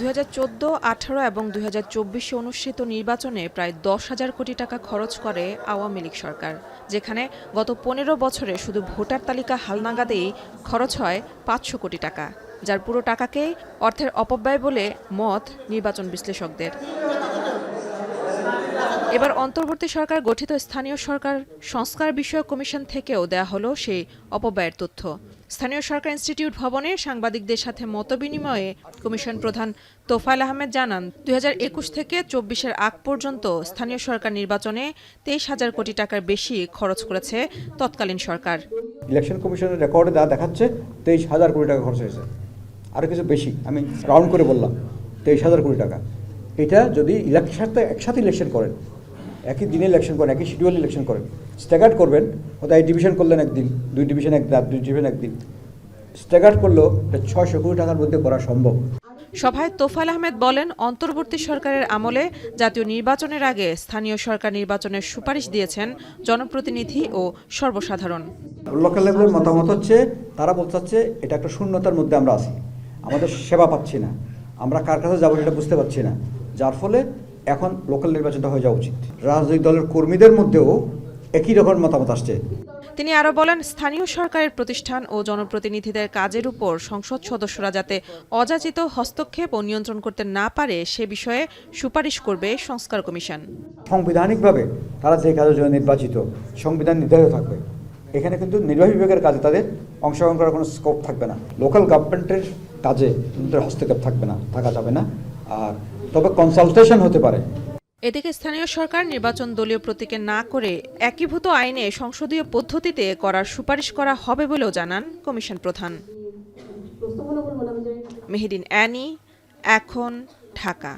2014, 18 এবং 2024 অনুষ্ঠিত নির্বাচনে প্রায় 10,000 কোটি টাকা খরচ করে আওয়ামী লীগ সরকার, যেখানে গত 15 বছরে শুধু ভোটার তালিকা হালনাগাদেই খরচ হয় 500 কোটি টাকা, যার পুরো টাকাকেই অর্থের অপব্যয় বলে মত নির্বাচন বিশ্লেষকদের। এবার অন্তর্বর্তী সরকার গঠিত স্থানীয় সরকার সংস্কার বিষয়ক কমিশন থেকেও দেয়া হলো সেই অপব্যয়ের তথ্য। স্থানীয় সরকার ইনস্টিটিউট ভবনে সাংবাদিকদের সাথে মতবিনিময়ে কমিশন প্রধান তোফায়েল আহমেদ জানান, 2021 থেকে 24-এর আগ পর্যন্ত স্থানীয় সরকার নির্বাচনে 23,000 কোটি টাকার বেশি খরচ করেছে তৎকালীন সরকার। ইলেকশন কমিশনের রেকর্ডে দেখাচ্ছে 23,000 কোটি টাকা খরচ হয়েছে, আরও কিছু বেশি, আমি রাউন্ড করে বললাম 23,000 কোটি টাকা। এটা যদি একসাথে ইলেকশন করেন, একই দিনে ইলেকশন করেন, একই শিডিউল ইলেকশন করেন, স্ট্যাগার্ড করবেন, হয়তো এই ডিভিশন করলেন একদিন, দুই ডিভিশন একদিন, স্ট্যাগার্ড করলেও 600 কোটি টাকার মধ্যে করা সম্ভব। সভায় তোফায়েল আহমেদ বলেন, অন্তর্বর্তী সরকারের আমলে জাতীয় নির্বাচনের আগে স্থানীয় সরকার নির্বাচনের সুপারিশ দিয়েছেন জনপ্রতিনিধি ও সর্বসাধারণ। লোকাল লেভেলের মতামত হচ্ছে, তারা বলতে চাচ্ছে এটা একটা শূন্যতার মধ্যে আমরা আছি, আমাদের সেবা পাচ্ছি না, আমরা কার কাছে যাবো সেটা বুঝতে পারছি না, যার ফলে এখন লোকাল নির্বাচনটা হয়ে যাওয়া উচিত। রাজনৈতিক দলের কর্মীদের মধ্যেও একই রকম মতামত আসছে। তিনি আরও বলেন, স্থানীয় সরকারের প্রতিষ্ঠান ও জনপ্রতিনিধিদের কাজের উপর সংসদ সদস্যরা যাতে অযাচিত হস্তক্ষেপ ও নিয়ন্ত্রণ করতে না পারে সে বিষয়ে সুপারিশ করবে সংস্কার কমিশন। সাংবিধানিকভাবে তারা যে কাজের জন্য নির্বাচিত, সংবিধান নির্ধারিত থাকবে, এখানে কিন্তু নির্বাহী বিভাগের কাজে তাদের অংশগ্রহণ করার কোনো স্কোপ থাকবে না, লোকাল গভর্নমেন্টের কাজে হস্তক্ষেপ থাকা যাবে না, আর তবে কনসালটেশন হতে পারে। এদিকে স্থানীয় সরকার নির্বাচন দলীয় প্রতীকে না করে একীভূত আইনে সংসদীয় পদ্ধতিতে করার সুপারিশ করা হবে বলেও জানান কমিশন প্রধান। মেহেদিন অ্যানি, এখন, ঢাকা।